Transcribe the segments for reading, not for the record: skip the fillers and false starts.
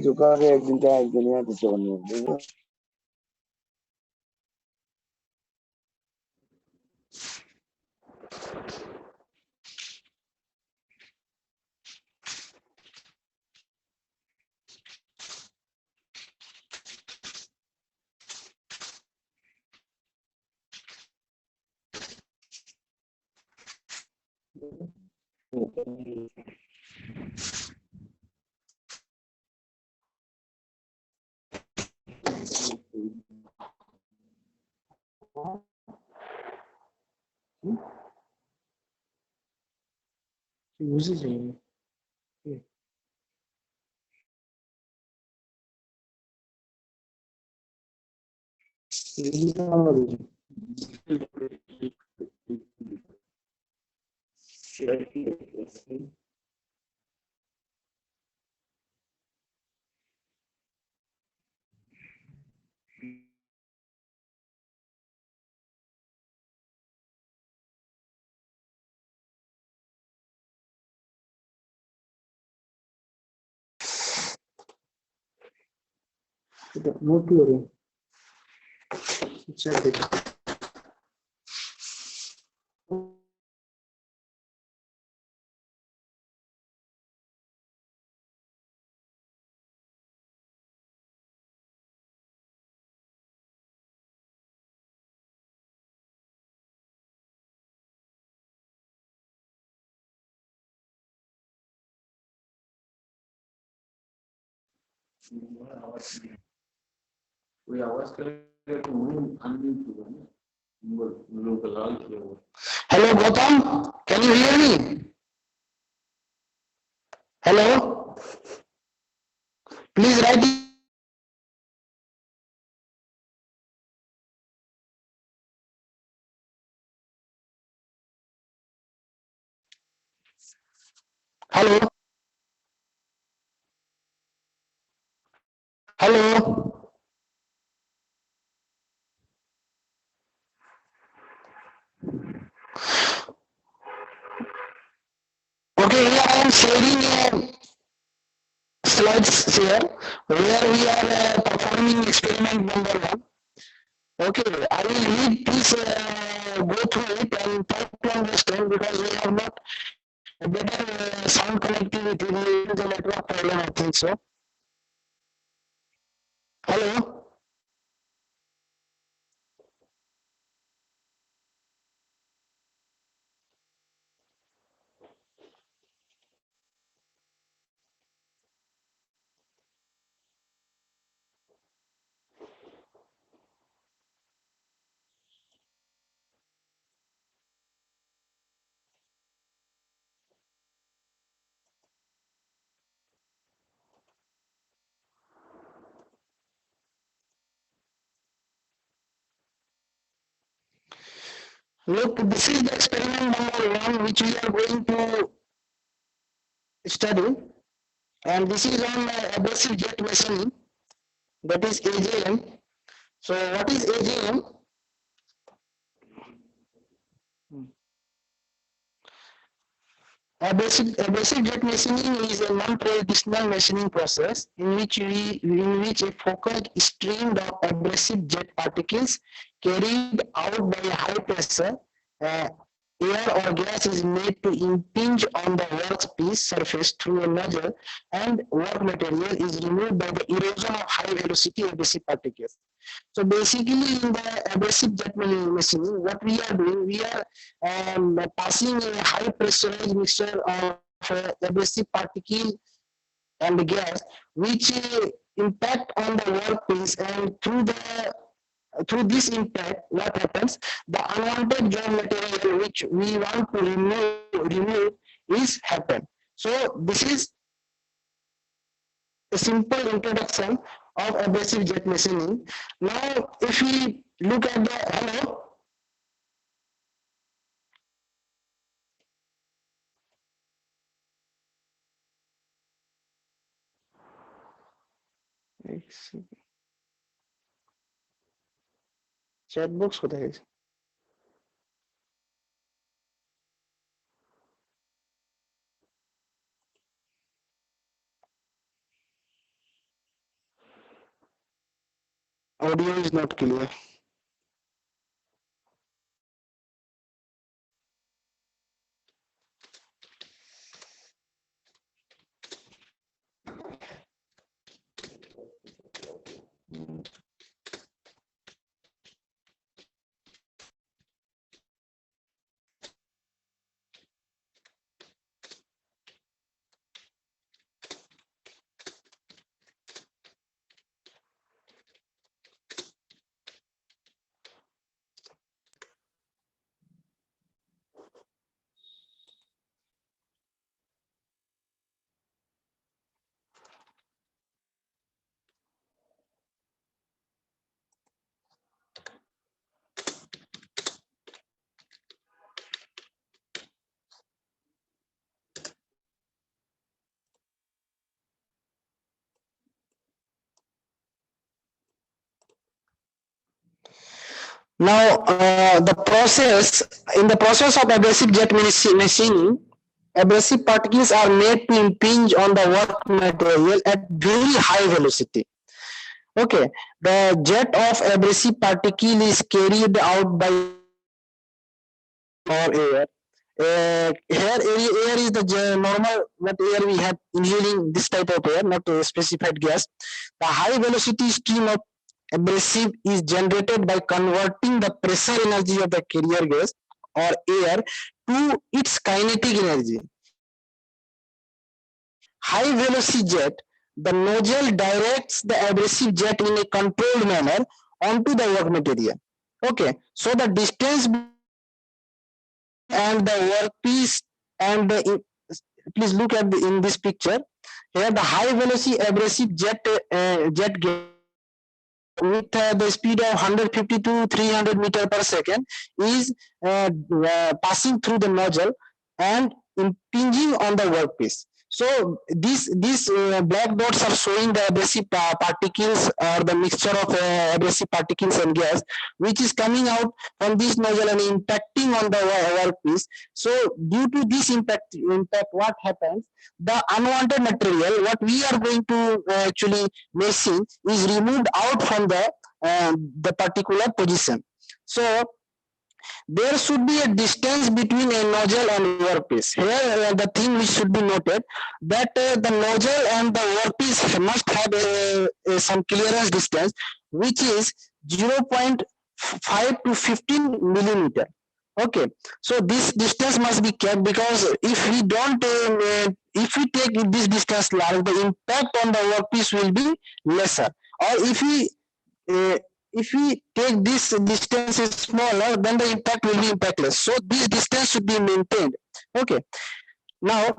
झुका के एक दिन क्या एक दिन यहाँ कुछ नहीं है। उसी चाहिए नोट हो रही चल देखो कोई आवाज करे तो अनम्यूट होगा ना लोग लाल किया हुआ hello Gautam can you hear me hello please right hello hello okay here I am sharing slides here where we are performing experiment number 1. Okay, I will read, please go through it and try to understand because we have not better sound connectivity. It is a network problem, I think so. Hello. Look, this is the experiment number 1 which we are going to study, and this is on abrasive jet machining, that is AJM. So what is AJM? Abrasive jet machining is a non-traditional machining process in which a focused stream of abrasive jet particles carried out by a high pressure air or gas is made to impinge on the workpiece surface through a nozzle, and work material is removed by the erosion of high velocity abrasive particles. So basically in the abrasive jet machining, what we are doing, we are passing a high pressurized mixture of abrasive particle and gas, which impact on the workpiece, and through this impact, what happens? The unwanted joint material which we want to remove is happen. So this is a simple introduction of abrasive jet machining. Now, if we look at the hello. Chat box होता है audio is not clear. Now, in the process of abrasive jet machining, abrasive particles are made to impinge on the work material at very high velocity. Okay, the jet of abrasive particle is carried out by or air. Air is the normal what air we have inhaling this type of air, not a specified gas. The high velocity stream of abrasive is generated by converting the pressure energy of the carrier gas or air to its kinetic energy. High velocity jet, the nozzle directs the abrasive jet in a controlled manner onto the work material. Okay, so the distance and the workpiece and the, please look at in this picture here the high velocity abrasive jet with the speed of 150 to 300 meter per second is passing through the nozzle and impinging on the workpiece. So these black dots are showing the abrasive particles or the mixture of abrasive particles and gas which is coming out from this nozzle and impacting on the workpiece. So due to this impact what happens, the unwanted material what we are going to actually machine is removed out from the particular position. So there should be a distance between a nozzle and workpiece. Here the thing which should be noted that the nozzle and the workpiece must have some clearance distance which is 0.5 to 15 millimeter. Okay, so this distance must be kept because if we don't if we take this distance large, the impact on the workpiece will be lesser. Or if we take this distance is smaller, then the impact will be impactless. So this distance should be maintained. Okay. Now,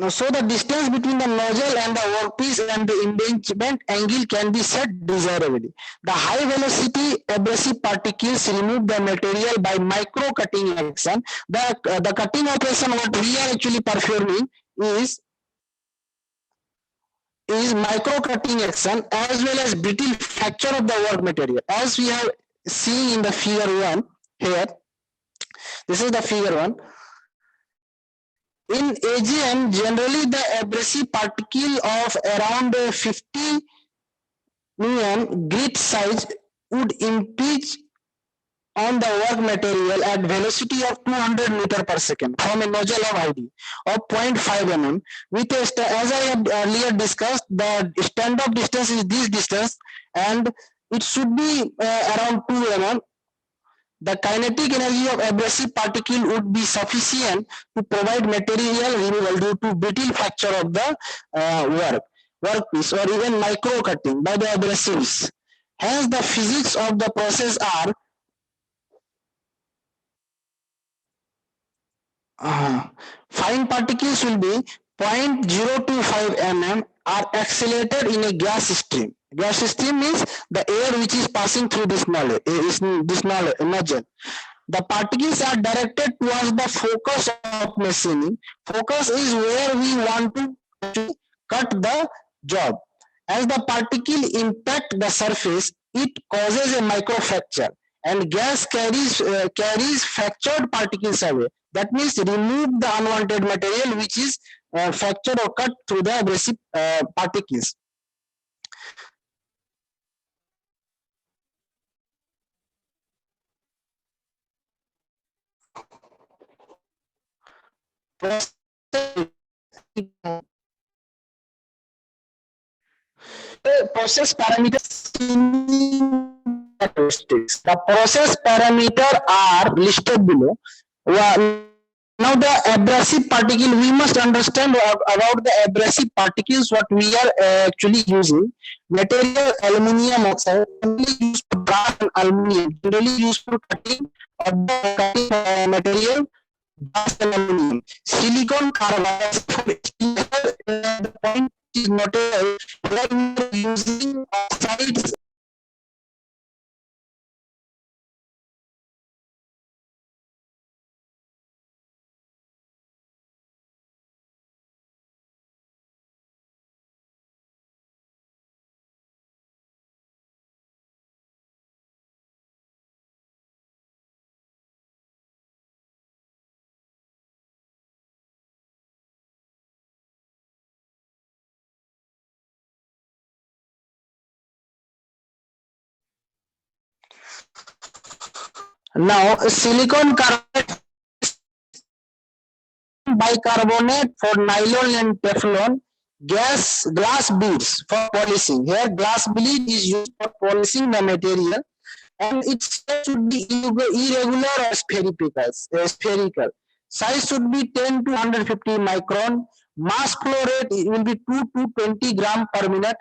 so the distance between the nozzle and the workpiece and the impingement angle can be set desirably. The high velocity abrasive particles remove the material by micro cutting action. The cutting operation what we are actually performing is micro cutting action as well as brittle fracture of the work material. As we have seen in the figure 1 here, this is the figure 1. In AGM, generally the abrasive particle of around 50 mm grit size would impinge on the work material at velocity of 200 meter per second from a nozzle of ID of 0.5 mm with a, as I have earlier discussed, the stand-off distance is this distance and it should be around 2 mm. The kinetic energy of abrasive particle would be sufficient to provide material removal due to brittle fracture of the workpiece or even micro cutting by the abrasives. Hence, the physics of the process are fine particles will be 0.025 mm are accelerated in a gas stream. Gas stream means the air which is passing through this nozzle. The particles are directed towards the focus of machining. Focus is where we want to cut the job. As the particle impact the surface, it causes a microfracture and gas carries fractured particles away. That means remove the unwanted material which is fractured or cut through the abrasive particles. process parameters. The process parameter are listed below. Now the abrasive particle, we must understand about the abrasive particles what we are actually using. Material aluminum oxide, generally used for brass and aluminum, generally used for cutting of the cutting material, brass and aluminum. Silicon carbide, the point is noted where we are using oxides. Now silicon carbide, bicarbonate for nylon and Teflon, glass beads for polishing. Here glass bead is used for polishing the material, and its shape should be irregular or spherical. Size should be 10 to 150 micron. Mass flow rate will be 2 to 20 gram per minute.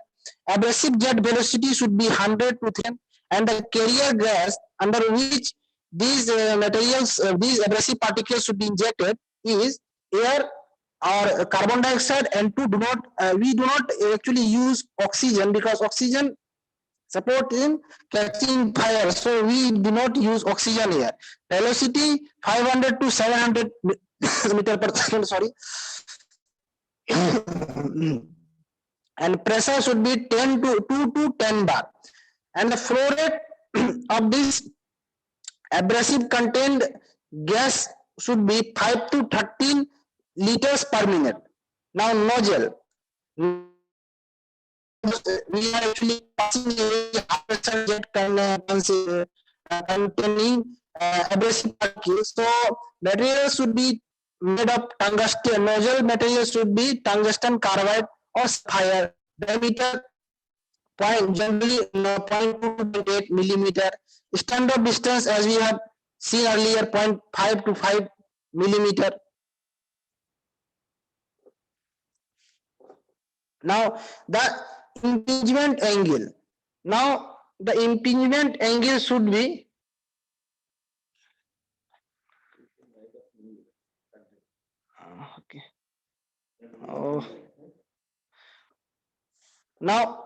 Abrasive jet velocity should be 100 to 10, and the carrier gas under which these materials, these abrasive particles should be injected is air or carbon dioxide, and we do not actually use oxygen because oxygen support in catching fire, so we do not use oxygen here. Velocity 500 to 700 meter per second, sorry. And pressure should be 10 to 2 to 10 bar, and the flow rate of this abrasive contained gas should be 5 to 13 liters per minute. Now nozzle, we are actually passing a high pressure jet containing abrasive particles. So material should be made of tungsten. Nozzle material should be tungsten carbide or sapphire. Diameter generally 0.2 millimeter. Standard distance, as we have seen earlier, 0.5 to 5 millimeter. Now the impingement angle. Now the impingement angle should be okay. Oh. Now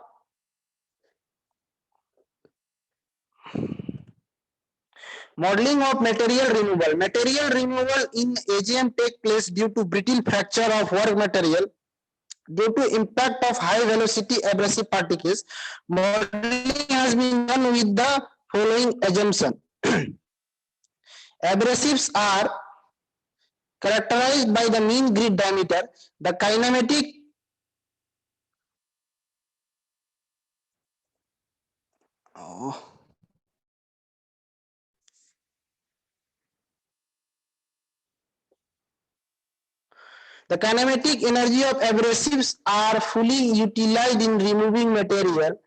modeling of material removal. Material removal in AGM take place due to brittle fracture of work material due to impact of high velocity abrasive particles. Modeling has been done with the following assumption. Abrasives are characterized by the mean grid diameter, the kinematic The kinematic energy of abrasives are fully utilized in removing material.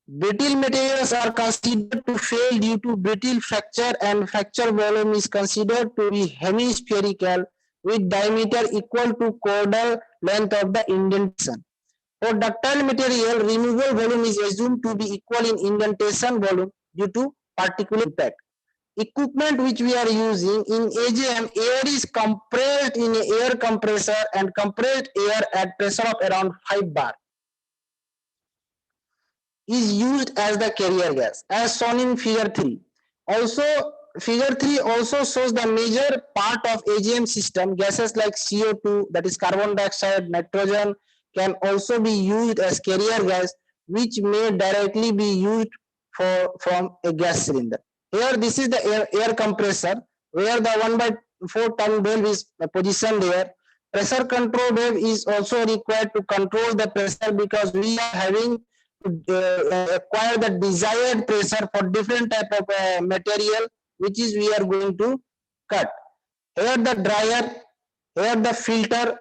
Brittle materials are considered to fail due to brittle fracture, and fracture volume is considered to be hemispherical with diameter equal to chordal length of the indentation. For ductile material, removal volume is assumed to be equal in indentation volume due to particle impact. Equipment which we are using in AGM, air is compressed in an air compressor and compressed air at pressure of around 5 bar is used as the carrier gas as shown in figure 3. Also, figure 3 also shows the major part of AGM system. Gases like CO2, that is carbon dioxide, nitrogen, can also be used as carrier gas, which may directly be used from a gas cylinder. Here, this is the air compressor where the 1/4 ton valve is positioned there. Pressure control valve is also required to control the pressure because we are having to acquire the desired pressure for different type of material which is we are going to cut. Here the dryer Here the filter,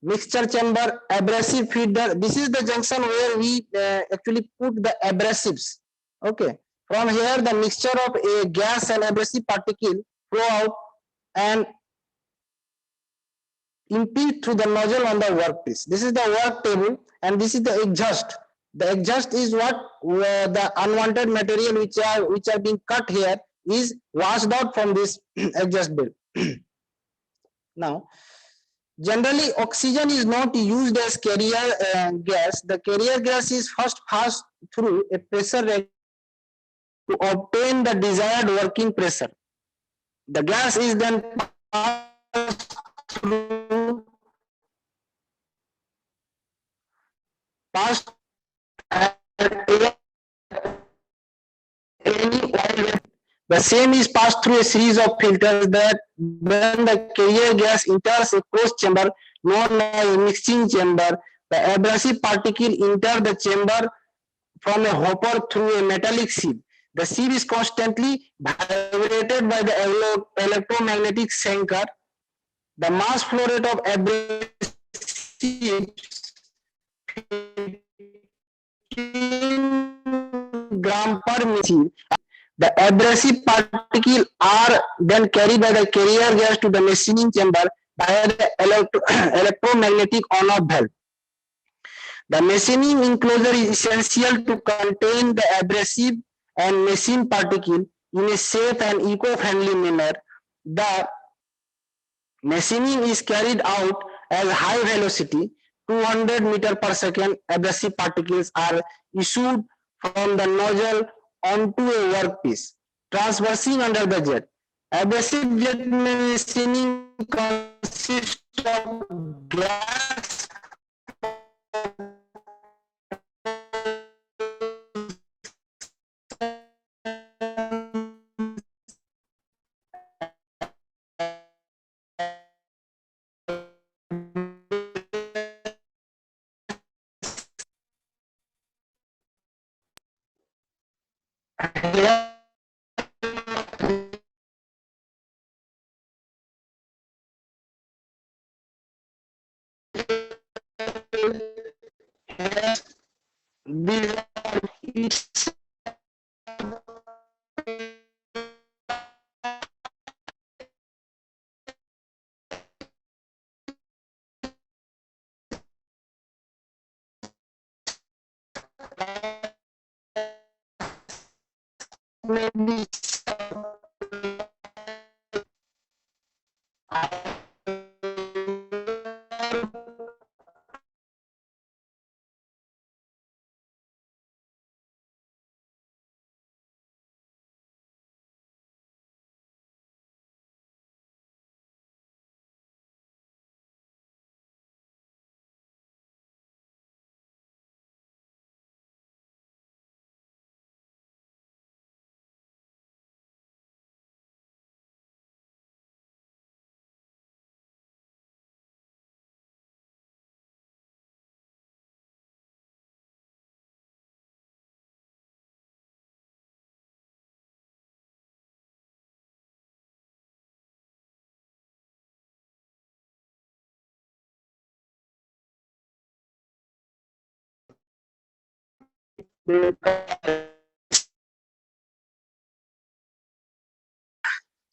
mixture chamber, abrasive feeder. This is the junction where we actually put the abrasives. Okay. From here, the mixture of a gas and abrasive particle flow out and impede through the nozzle on the workpiece. This is the work table, and this is the exhaust. The exhaust is what the unwanted material which are being cut here is washed out from this exhaust belt. Now, generally, oxygen is not used as carrier gas. The carrier gas is first passed through a pressure regulator to obtain the desired working pressure. The gas is then passed through passed any oil. The same is passed through a series of filters that when the carrier gas enters a closed chamber known as mixing chamber, the abrasive particle enter the chamber from a hopper through a metallic sieve. The sieve is constantly vibrated by the electromagnetic sinker. The mass flow rate of abrasive gram per meter. The abrasive particles are then carried by the carrier gas to the machining chamber via the electromagnetic on-off valve. The machining enclosure is essential to contain the abrasive and machine particle in a safe and eco-friendly manner. The machining is carried out at high velocity, 200 meter per second. Abrasive particles are issued from the nozzle onto a workpiece, traversing under the jet. Abrasive jet machining consists of gas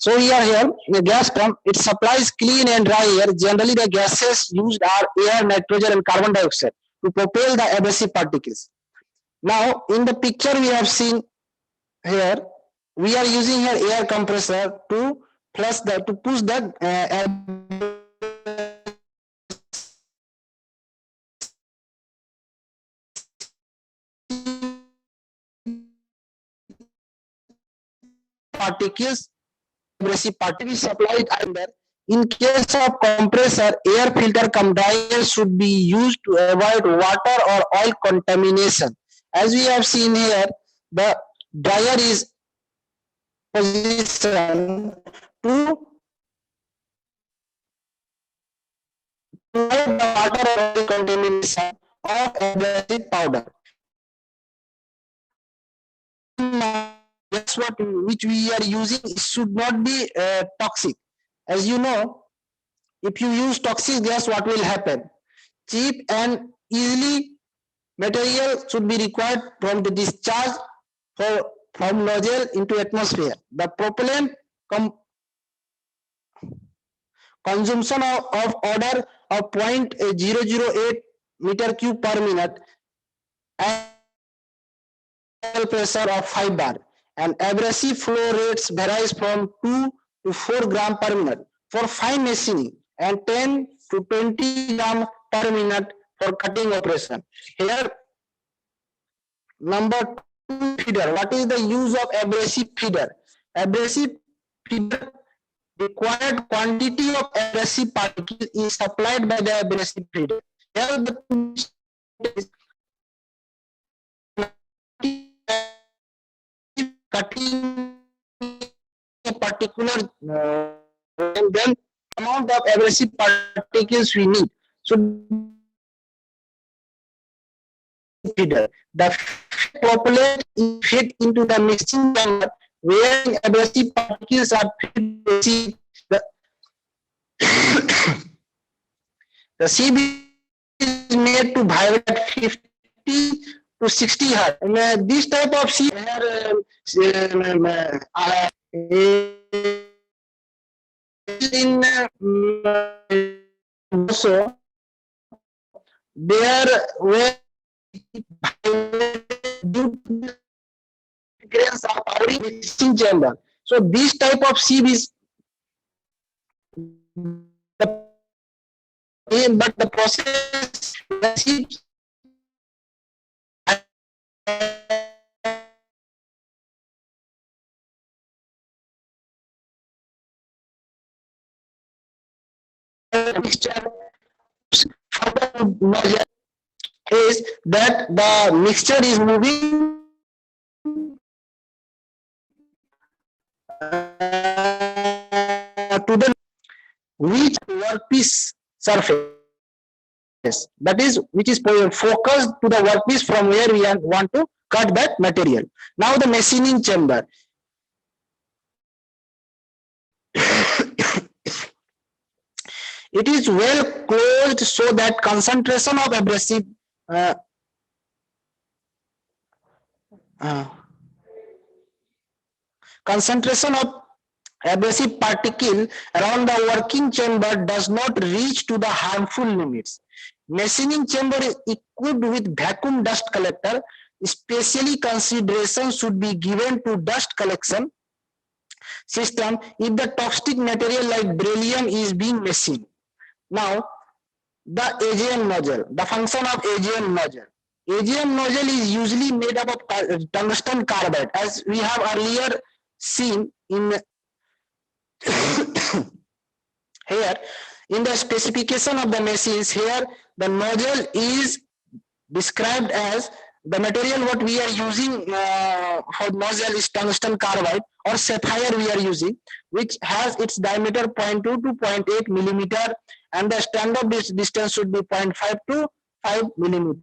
So here the gas pump, it supplies clean and dry air. Generally, the gases used are air, nitrogen, and carbon dioxide to propel the abrasive particles. Now, in the picture we have seen here, we are using here air compressor to push the particles. Abrasive particle supplied under. In case of compressor, air filter cum dryer should be used to avoid water or oil contamination. As we have seen here, the dryer is positioned to avoid the water or oil contamination of abrasive powder. That's what which we are using should not be toxic. As you know, If you use toxic gas, what will happen? Cheap and easily material should be required from the discharge from nozzle into atmosphere. The propellant consumption of order of 0.008 meter cube per minute and pressure of 5 bar, and abrasive flow rates varies from 2 to 4 gram per minute for fine machining and 10 to 20 gram per minute for cutting operation. Here, number 2, feeder. What is the use of abrasive feeder? Abrasive feeder required quantity of abrasive particles is supplied by the abrasive feeder. Here the cutting a particular and then amount of abrasive particles we need. So feeder. The propellant is fed into the mixing chamber where abrasive particles are fed. The sieve is made to vibrate at 50 to 60 hertz. This type of sieve in also there where grains are powering mixing chamber. So this type of sieve is but the process mixture is that the mixture is moving to the which workpiece surface, that is which is focused to the workpiece from where we want to cut that material. Now the machining chamber. It is well closed so that concentration of abrasive concentration of abrasive particle around the working chamber does not reach to the harmful limits. Machining chamber is equipped with vacuum dust collector. Especially consideration should be given to dust collection system if the toxic material like beryllium is being machined. Now, the AGM nozzle, the function of AGM nozzle. AGM nozzle is usually made up of tungsten carbide, as we have earlier seen in here in the specification of the machines. Here the nozzle is described as the material what we are using for nozzle is tungsten carbide or sapphire we are using, which has its diameter 0.2 to 0.8 millimeter, and the standard distance should be 0.5 to 5 millimeter.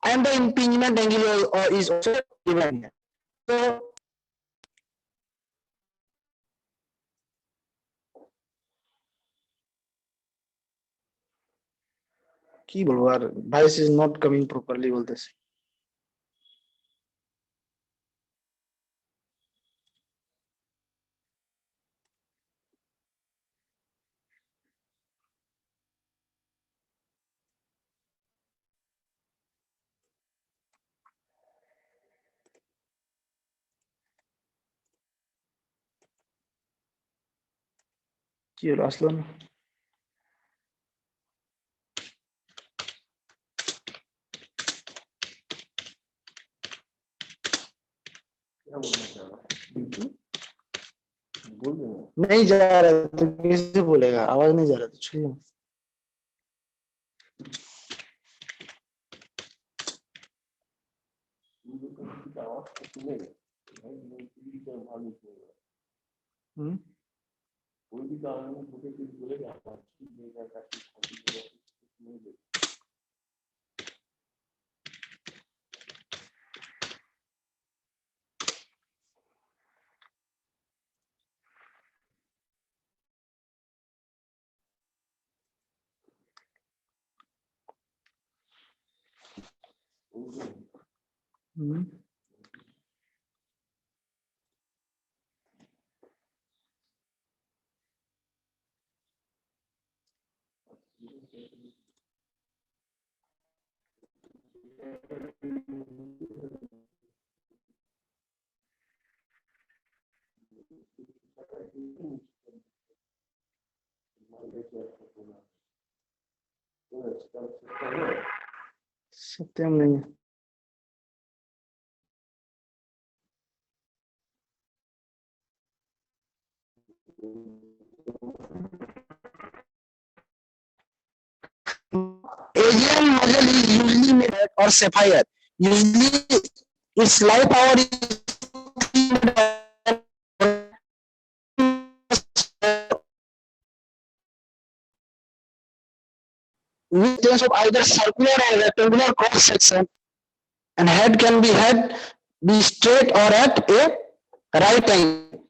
And the impingement angle is also given here. So কি বলবো আর voice is not coming properly বলতেছে। কি হলো আসলো না? नहीं जा रहा तो कैसे बोलेगा, आवाज नहीं जा रहा तो छोड़िए। सत्यम नहीं है। AGM nozzle is usually made or sapphire. Usually, its life power is with terms of either circular or rectangular cross section, and head can be straight or at a right angle.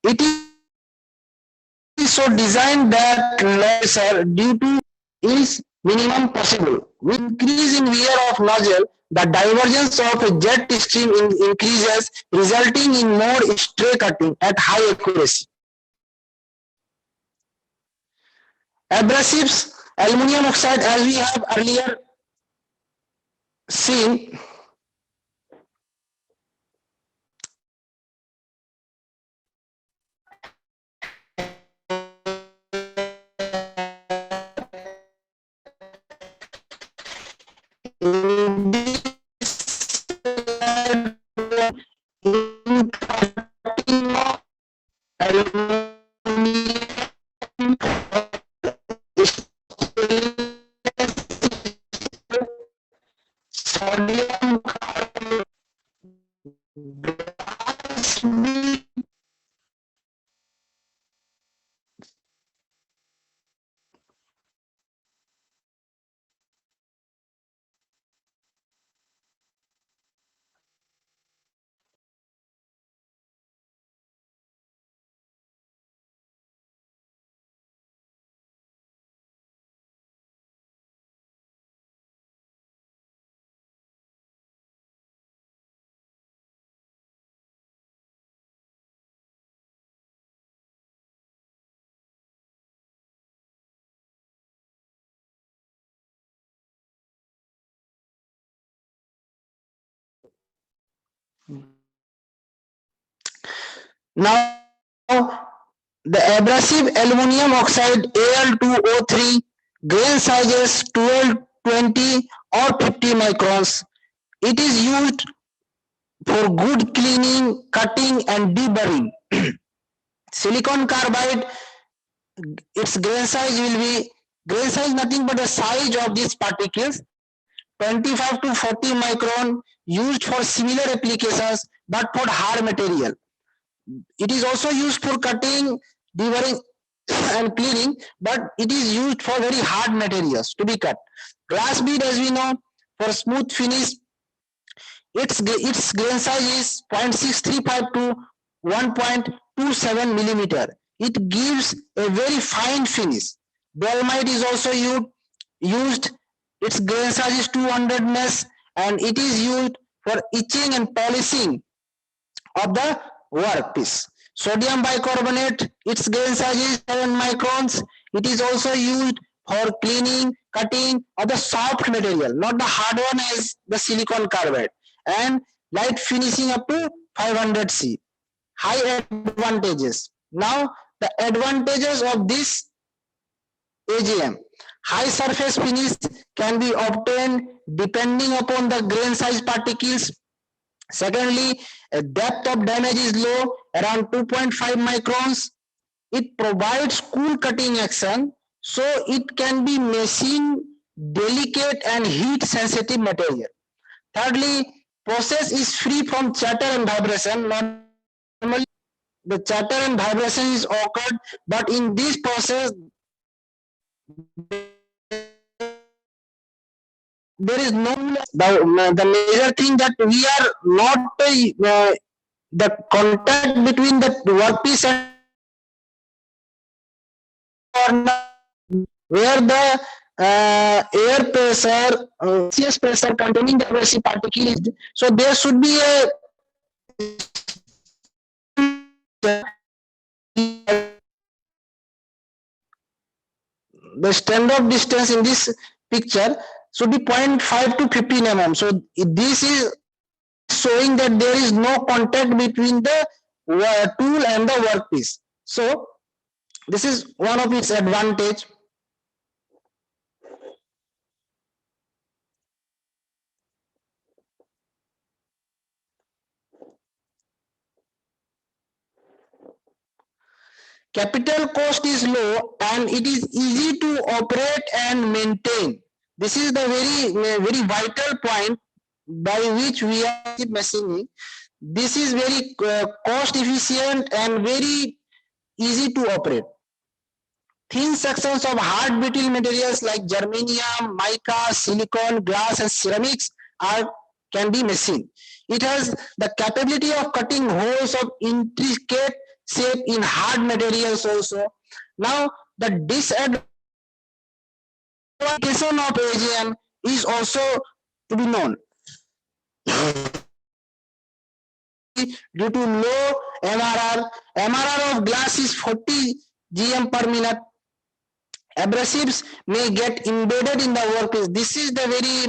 It is so designed that losses are due to is minimum possible. With increase in wear of nozzle, the divergence of a jet stream increases, resulting in more stray cutting at high accuracy. Abrasives, aluminum oxide, as we have earlier seen, sodium Now, the abrasive aluminum oxide Al2O3 grain sizes 12, 20 or 50 microns. It is used for good cleaning, cutting and deburring. Silicon carbide, its grain size will be, grain size nothing but the size of these particles, 25 to 40 micron, used for similar applications but for hard material. It is also used for cutting, deburring and cleaning, but it is used for very hard materials to be cut. Glass bead, as we know, for smooth finish, its grain size is 0.635 to 1.27 millimeter. It gives a very fine finish. Dolomite is also used. Its grain size is 200 mesh, and it is used for etching and polishing of the workpiece. Sodium bicarbonate, its grain size is 7 microns. It is also used for cleaning, cutting of the soft material, not the hard one as the silicon carbide, and light finishing up to 500 C. High advantages. Now, the advantages of this AGM. High surface finish can be obtained depending upon the grain size particles. Secondly, depth of damage is low, around 2.5 microns. It provides cool cutting action, so it can be machine delicate and heat sensitive material. Thirdly, process is free from chatter and vibration. Normally, the chatter and vibration is occurred, but in this process, there is no the major thing that we are not the contact between the workpiece and where the air pressure, gaseous pressure containing the abrasive particle. So there should be a the standard distance in this picture should be 0.5 to 15 mm. So this is showing that there is no contact between the tool and the workpiece. So this is one of its advantage. Capital cost is low and it is easy to operate and maintain. This is the very vital point by which we are machining. This is very cost efficient and very easy to operate. Thin sections of hard brittle materials like germanium, mica, silicon, glass, and ceramics can be machined. It has the capability of cutting holes of intricate shape in hard materials also. Now, the disadvantage of AGM is also to be known. Due to low MRR of glass is 40 GM per minute. Abrasives may get embedded in the workpiece. This is the very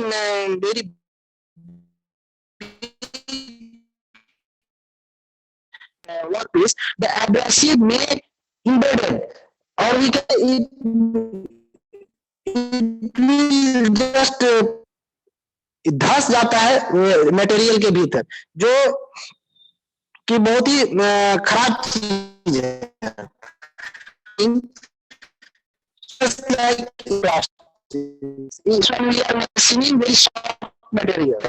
workpiece. The abrasive may embedded, or we can it will just धस जाता है material के भीतर, जो कि बहुत ही खराब चीज है. Just like plastics, when we are machining very soft material,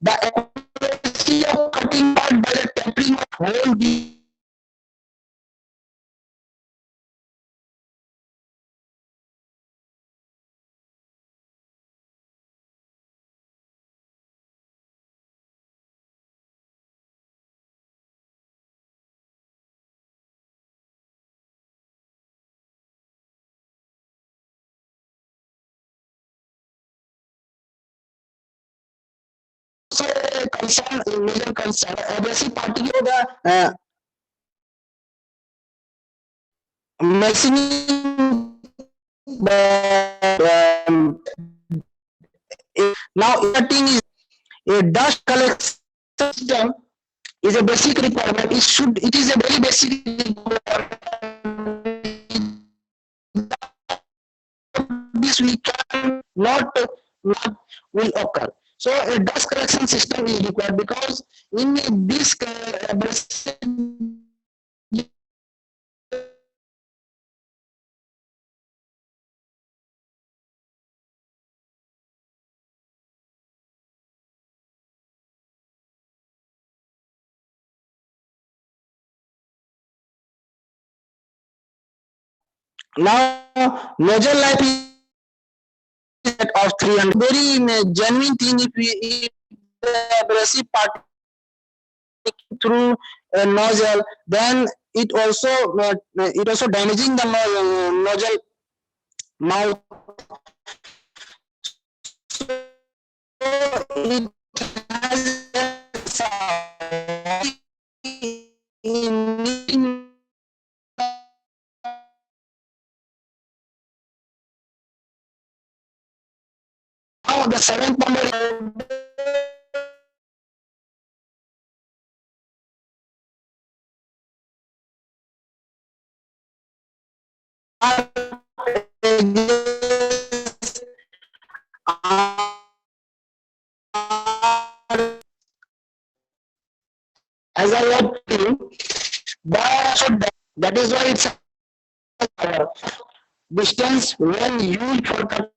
the accuracy of cutting part by the tapering of hole concern, major concern, abrasive particle, the machining. Now, cutting is a dust collection system is a basic requirement. It is a very basic requirement. This we can not will occur. So a dust collection system is required because in this now nozzle life is of 300. Very genuine thing if the abrasive part through a nozzle, then it also damaging the nozzle mouth. So it has now the seventh number as I have that is why it's distance when used for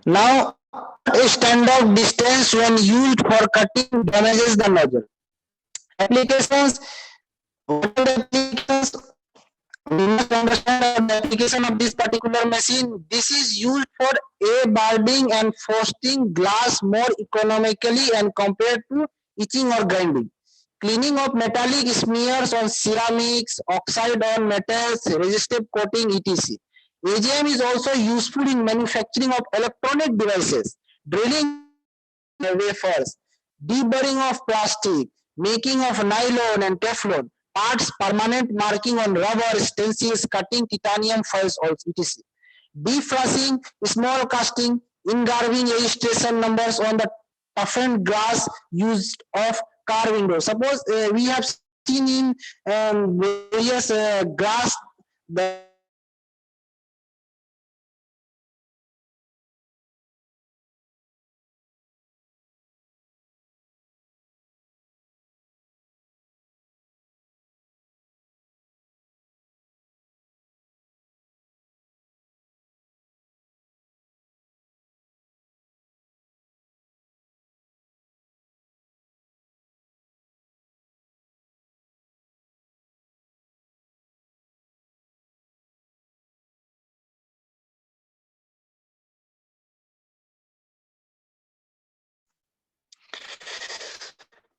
now a standard distance when used for cutting damages the nozzle. Applications What are the applications? We must understand the application of this particular machine. This is used for barding and frosting glass more economically and compared to etching or grinding. Cleaning of metallic smears on ceramics, oxide on metals, resistive coating, etc. AGM is also useful in manufacturing of electronic devices, drilling wafers, deburring of plastic, making of nylon and Teflon, parts, permanent marking on rubber, stencils, cutting titanium foils, etc. Defrosting, small casting, engraving registration numbers on the toughened glass used of car windows. Suppose we have seen in various glass the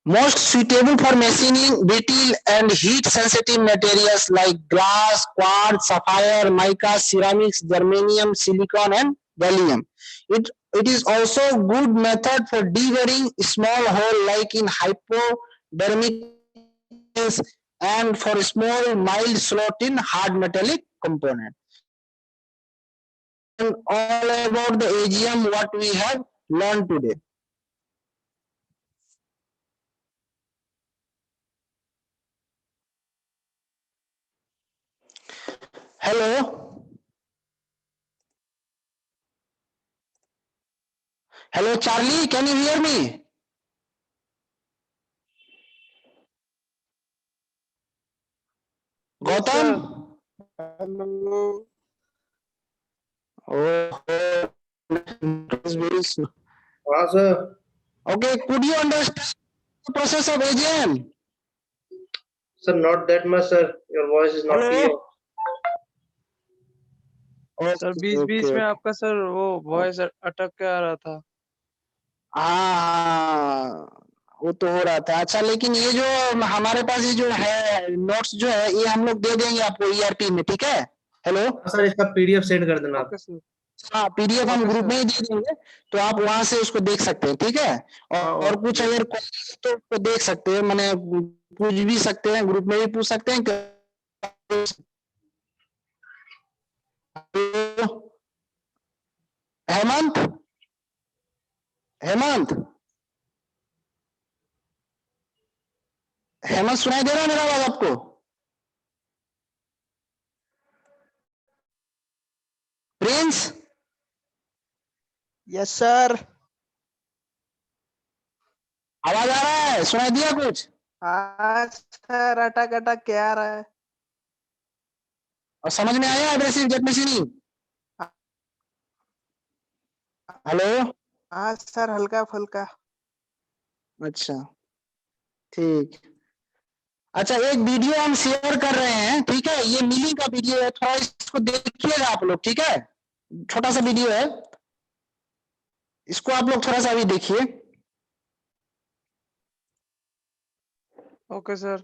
most suitable for machining brittle and heat sensitive materials like glass, quartz, sapphire, mica, ceramics, germanium, silicon, and gallium. It is also good method for deburring small hole like in hypodermic and for small mild slot in hard metallic component. And all about the AGM what we have learned today. Hello. Hello, Charlie. Can you hear me? Yes, Gautam? Hello. Oh, it is very slow. sir. Okay, could you understand the process of AGM? Sir, not that much, sir. Your voice is not clear. Hello? Sir Okay, beach beach okay, में okay. आपका sir वो voice अटक के आ रहा था। हाँ, वो तो हो रहा था। अच्छा, लेकिन ये जो हमारे पास ये जो है नोट्स जो है ये हम लोग दे देंगे आपको ERP में, ठीक है? हेलो? सर इसका PDF सेंड कर देना आप। Okay sir. हाँ, PDF हम ओके ग्रुप सर। में ही दे देंगे, तो आप वहां से उसको देख सकते हैं, ठीक है? हाँ, और कुछ ओके। अगर तो उसको देख सकते हैं, मैंने पूछ भी सकते हैं, ग्रुप में भी पूछ सकते हैं। हेमंत हेमंत हेमंत सुनाई दे रहा है मेरा आवाज आपको? प्रिंस? Yes sir. आवाज आ रहा है? सुनाई दिया कुछ? हाँ सर, अटक अटक के आ रहा है। और समझ में आया एब्रेसिव जेट मशीनिंग? हेलो? हाँ सर, हल्का फुल्का। अच्छा, ठीक। अच्छा, एक वीडियो हम शेयर कर रहे हैं, ठीक है? ये मिलिंग का वीडियो है, थोड़ा इसको देखिएगा आप लोग, ठीक है? छोटा सा वीडियो है, इसको आप लोग थोड़ा सा अभी देखिए। Okay sir.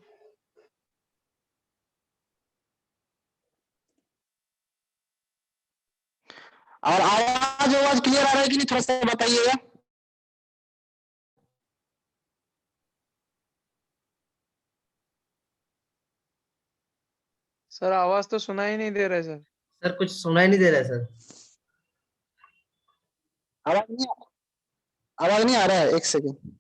और आवाज आवाज क्लियर आ रहा है कि नहीं, थोड़ा सा बताइएगा। सर आवाज तो सुनाई नहीं दे रहा है सर। सर कुछ सुनाई नहीं दे रहा है सर। आवाज नहीं आवाज नहीं आ रहा है, एक सेकेंड।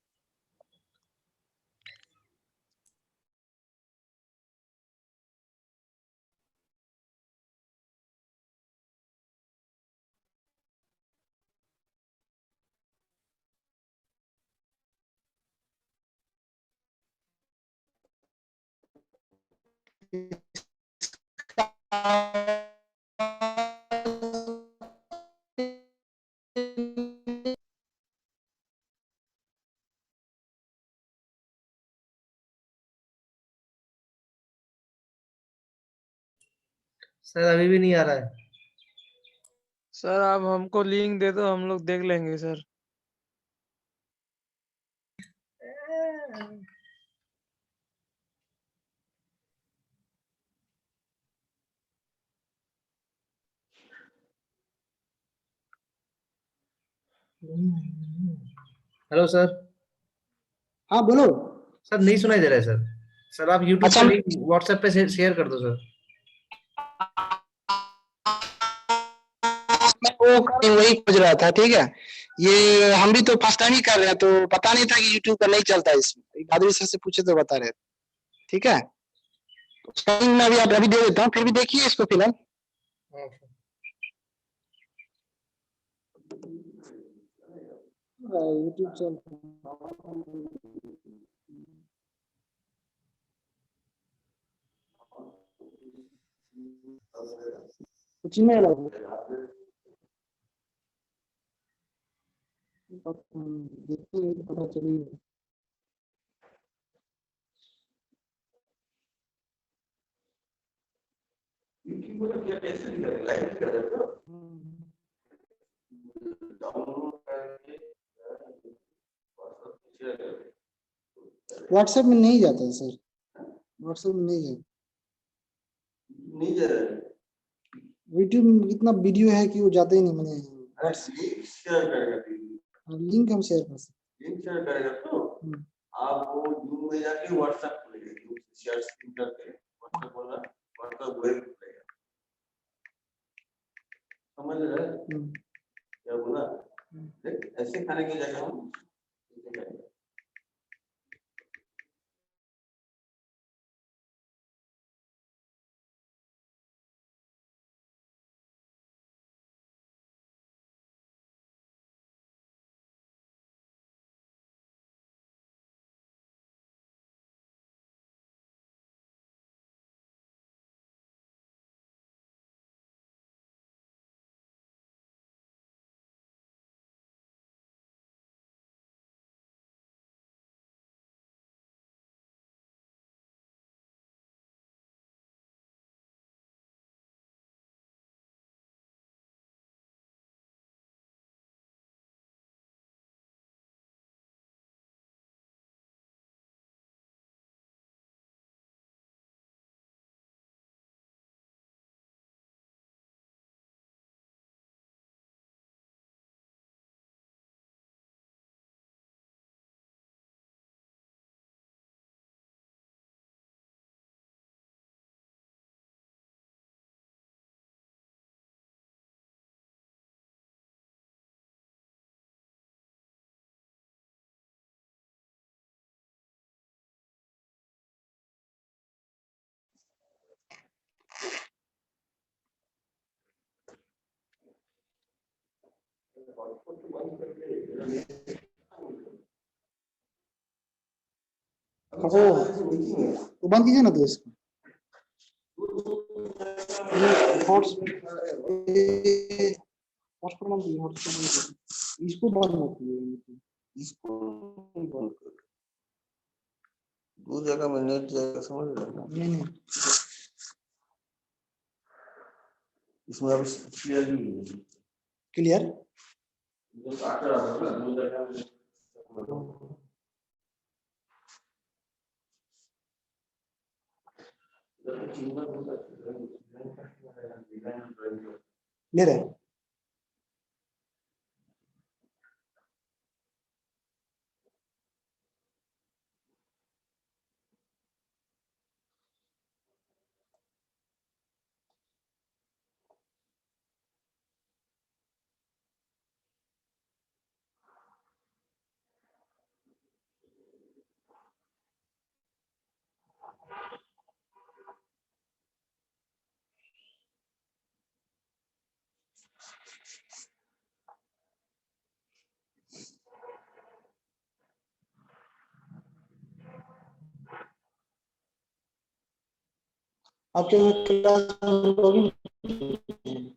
सर अभी भी नहीं आ रहा है। सर आप हमको लिंक दे दो, हम लोग देख लेंगे सर। Hello sir. हाँ बोलो। सर नहीं सुनाई दे रहा है सर। सर आप यूट्यूब अच्छा पे लिंक व्हाट्सएप पे शेयर कर दो सर। मैं वो वही खोज रहा था, ठीक है। ये हम भी तो फर्स्ट टाइम ही कर रहे हैं, तो पता नहीं था कि यूट्यूब पर नहीं चलता है इसमें। भादुरी सर से पूछे तो बता रहे थे। ठीक है, तो मैं अभी अभी दे देता हूँ, फिर भी देखिए इसको फिलहाल। यूट्यूब चल कुछ नहीं लगा। देखते हैं तो पता चलेगा। व्हाट्सएप में नहीं जाता है सर, व्हाट्सएप में नहीं जाता। नहीं जा रहा है। यूट्यूब में इतना वीडियो है कि वो जाते ही नहीं। मैंने लिंक शेयर करेगा, लिंक हम शेयर कर सकते, लिंक शेयर करेगा तो आप वो जूम में जाके व्हाट्सएप खोलेंगे, जूम से शेयर स्क्रीन करके व्हाट्सएप बोला, व्हाट्सएप वेब खोलेगा। समझ रहे हैं क्या बोला? ऐसे खाने की जगह हम वो बंद कीजिए ना तो इसको। इसको बंद मत कीजिए, इसको बंद करो। दो जगह में नेट जाएगा, समझ रहे हो? नहीं इसमें अब क्लियर ले रहे हैं। आपके क्लास में